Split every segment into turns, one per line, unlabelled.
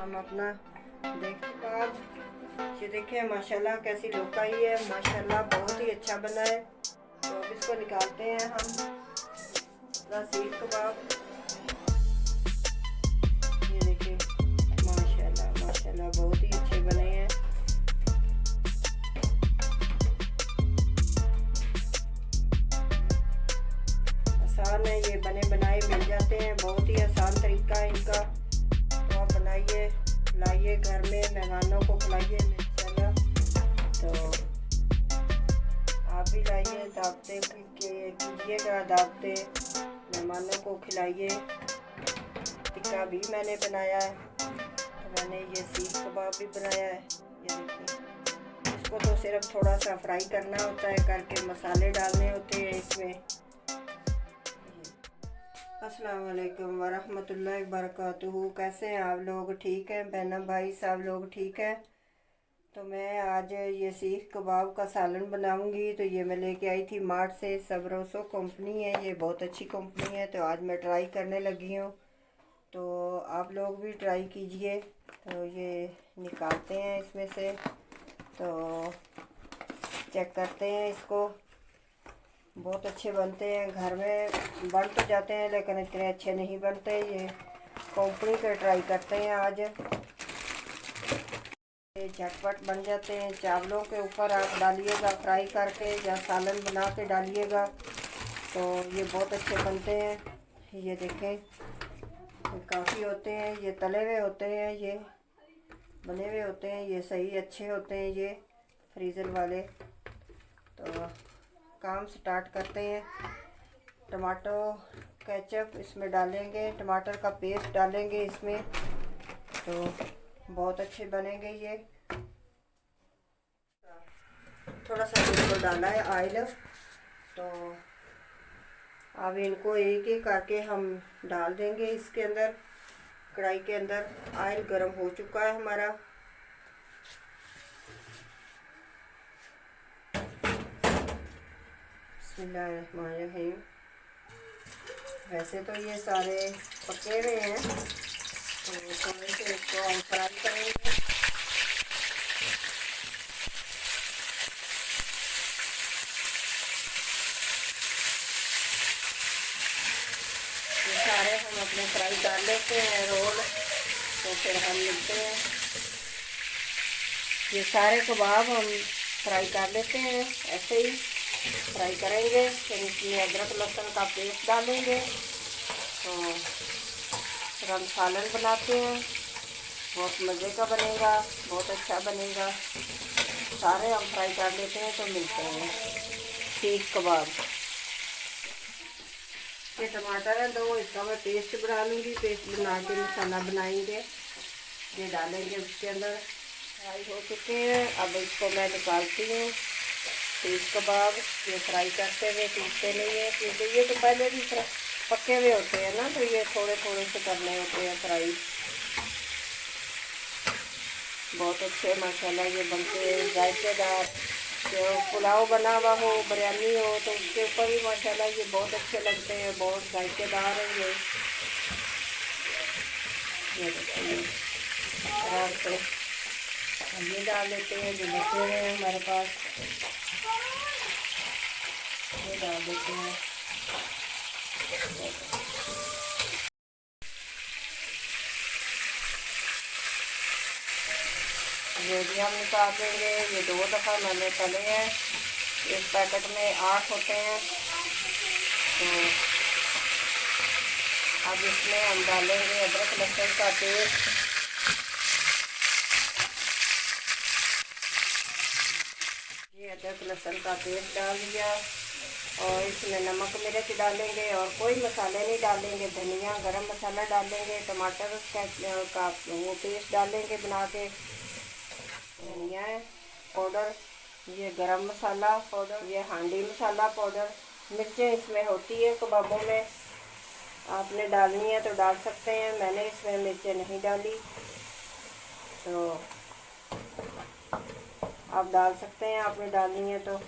हम अपना देखते बाद ये देखिए माशाल्लाह कैसी लुक आई है। माशाल्लाह बहुत ही अच्छा बना है। तो अब इसको निकालते हैं हम अपना सीख कबाब। ये देखिए माशाल्लाह माशाल्लाह बहुत ही अच्छे बने हैं। आसान है, ये बने बनाए मिल जाते हैं। बहुत ही आसान तरीका है इनका। तो आप बनाइए, लाइए घर में, मेहमानों को खिलाइए माशाल्लाह। तो आप भी लाइए, दावतें कीजिएगा, दावतें मेहमानों को खिलाइए। टिक्का भी मैंने बनाया है। तो मैंने ये सीख कबाब भी बनाया है। ये देखिए, इसको तो सिर्फ थोड़ा सा फ्राई करना होता है, करके मसाले डालने होते हैं इसमें। अस्सलाम वालेकुम वरहमतुल्लाहि वबरकातुहू। कैसे हैं आप लोग? ठीक हैं बहना भाई, सब लोग ठीक हैं। तो मैं आज ये सीख कबाब का सालन बनाऊंगी। तो ये मैं लेके आई थी मार्ट से। सबरोसो कंपनी है, ये बहुत अच्छी कंपनी है। तो आज मैं ट्राई करने लगी हूँ। तो आप लोग भी ट्राई कीजिए। तो ये निकालते हैं इसमें से। तो चेक करते हैं इसको। बहुत अच्छे बनते हैं, घर में बन तो जाते हैं लेकिन इतने अच्छे नहीं बनते। ये कंपनी के ट्राई करते हैं आज। ये झटपट बन जाते हैं। चावलों के ऊपर आप डालिएगा फ्राई करके, या सालन बना के डालिएगा तो ये बहुत अच्छे बनते हैं। ये देखें काफ़ी होते हैं, ये तले हुए होते हैं, ये बने हुए होते हैं, ये सही अच्छे होते हैं ये फ्रीज़र वाले। तो काम स्टार्ट करते हैं। टमाटो केचप इसमें डालेंगे, टमाटर का पेस्ट डालेंगे इसमें। तो बहुत अच्छे बनेंगे ये। थोड़ा सा इसको डाला है ऑयल। तो अब इनको एक एक करके हम डाल देंगे इसके अंदर। कढ़ाई के अंदर ऑयल गर्म हो चुका है हमारा। बिस्मिल्लाहिर्रहमानिर्रहीम। वैसे तो ये सारे पके हुए हैं, तो थोड़े से इसको हम फ्राई करेंगे। ये सारे हम अपने फ्राई कर लेते हैं रोल। तो फिर हम मिलते हैं। ये सारे कबाब हम फ्राई कर लेते हैं, ऐसे ही फ्राई करेंगे। फिर इसमें अदरक लहसुन का पेस्ट डालेंगे। तो फिर हम सालन बनाते हैं, बहुत मज़े का बनेगा, बहुत अच्छा बनेगा। सारे हम फ्राई कर लेते हैं। तो मिलते हैं सीख कबाब। ये टमाटर है, तो इसका मैं पेस्ट बना लूँगी। पेस्ट बना के मसाला बनाएंगे, ये डालेंगे उसके अंदर। फ्राई हो चुके हैं, अब इसको मैं निकालती हूँ। सीख कबाब ये फ्राई करते हुए टूटते नहीं है, क्योंकि ये तो पहले भी पके हुए होते हैं ना। तो ये थोड़े थोड़े से करने होते हैं फ्राई। बहुत अच्छे माशाल्लाह ये बनते हैं, जायकेदार। जो पुलाव बना हुआ हो, बिरयानी हो, तो उसके ऊपर भी माशाल्लाह ये बहुत अच्छे लगते हैं, बहुत जायकेदार है ये देखिए। आराम से हम ये डाल लेते हैं जो बचे हुए हैं हमारे पास, ये डाल देते हैं। ये भी हम निकाल देंगे। ये 2 दफ़ा मैंने तले हैं। इस पैकेट में 8 होते हैं। तो अब इसमें हम डालेंगे अदरक लहसुन का पेस्ट। ये अदरक लहसुन का पेस्ट डाल दिया, और इसमें नमक मिर्च डालेंगे और कोई मसाले नहीं डालेंगे। धनिया गरम मसाला डालेंगे, टमाटर का वो पेस्ट डालेंगे बना के, धनिया पाउडर, ये गरम मसाला पाउडर, ये हांडी मसाला पाउडर। मिर्चें इसमें होती है कबाबों में, आपने डालनी है तो डाल सकते हैं। मैंने इसमें मिर्चें नहीं डाली, तो आप डाल सकते हैं, आपने डालनी है तो।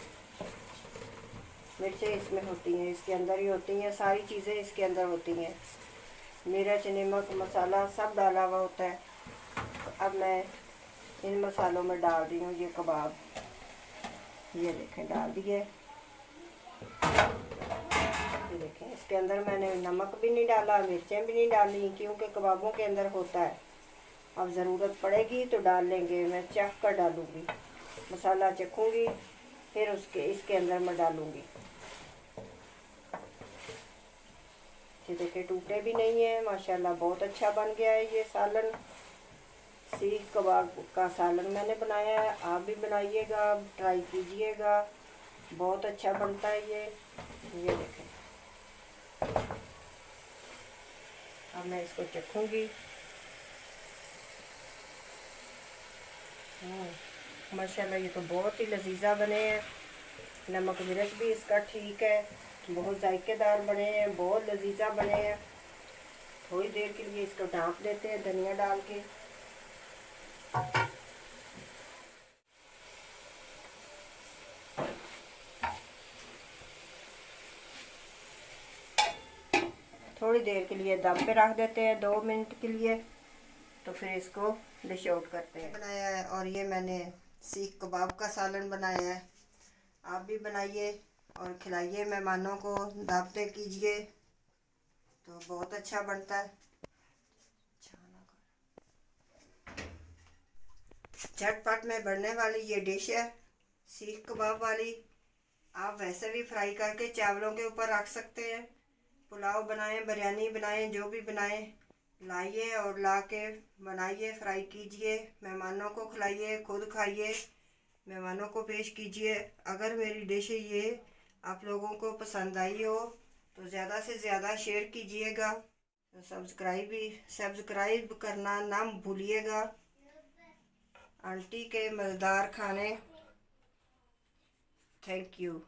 मिर्चें इसमें होती हैं, इसके अंदर ही होती हैं, सारी चीज़ें इसके अंदर होती हैं। मिर्च नमक मसाला सब डाला हुआ होता है। अब मैं इन मसालों में डाल रही हूँ ये कबाब। ये देखें डाल दिए। ये देखें इसके अंदर मैंने नमक भी नहीं डाला, मिर्चें भी नहीं डाली, क्योंकि कबाबों के अंदर होता है। अब ज़रूरत पड़ेगी तो डाल लेंगे, मैं चख कर डालूँगी, मसाला चखूँगी फिर इसके अंदर मैं डालूँगी। ये देखिए टूटे भी नहीं है माशाल्लाह, बहुत अच्छा बन गया है ये सालन। सीख कबाब का सालन मैंने बनाया है, आप भी बनाइएगा, ट्राई कीजिएगा, बहुत अच्छा बनता है ये देखें। अब मैं इसको चखूँगी। माशाल्लाह ये तो बहुत ही लजीजा बने हैं। नमक मिर्च भी इसका ठीक है, बहुत जायकेदार बने हैं, बहुत लजीजा बने हैं। थोड़ी देर के लिए इसको ढाँप देते हैं धनिया डाल के। थोड़ी देर के लिए दम पे रख देते हैं 2 मिनट के लिए, तो फिर इसको डिश आउट करते हैं। बनाया है और ये मैंने सीख कबाब का सालन बनाया है। आप भी बनाइए और खिलाइए मेहमानों को, दावतें कीजिए, तो बहुत अच्छा बनता है। झटपट में बनने वाली ये डिश है सीख कबाब वाली। आप वैसे भी फ्राई करके चावलों के ऊपर रख सकते हैं। पुलाव बनाएं, बिरयानी बनाएं, जो भी बनाएं, लाइए और ला के बनाइए, फ्राई कीजिए, मेहमानों को खिलाइए, खुद खाइए, मेहमानों को पेश कीजिए। अगर मेरी डिश ये आप लोगों को पसंद आई हो तो ज़्यादा से ज़्यादा शेयर कीजिएगा, तो सब्सक्राइब करना ना भूलिएगा। आंटी के मज़ेदार खाने। Thank you.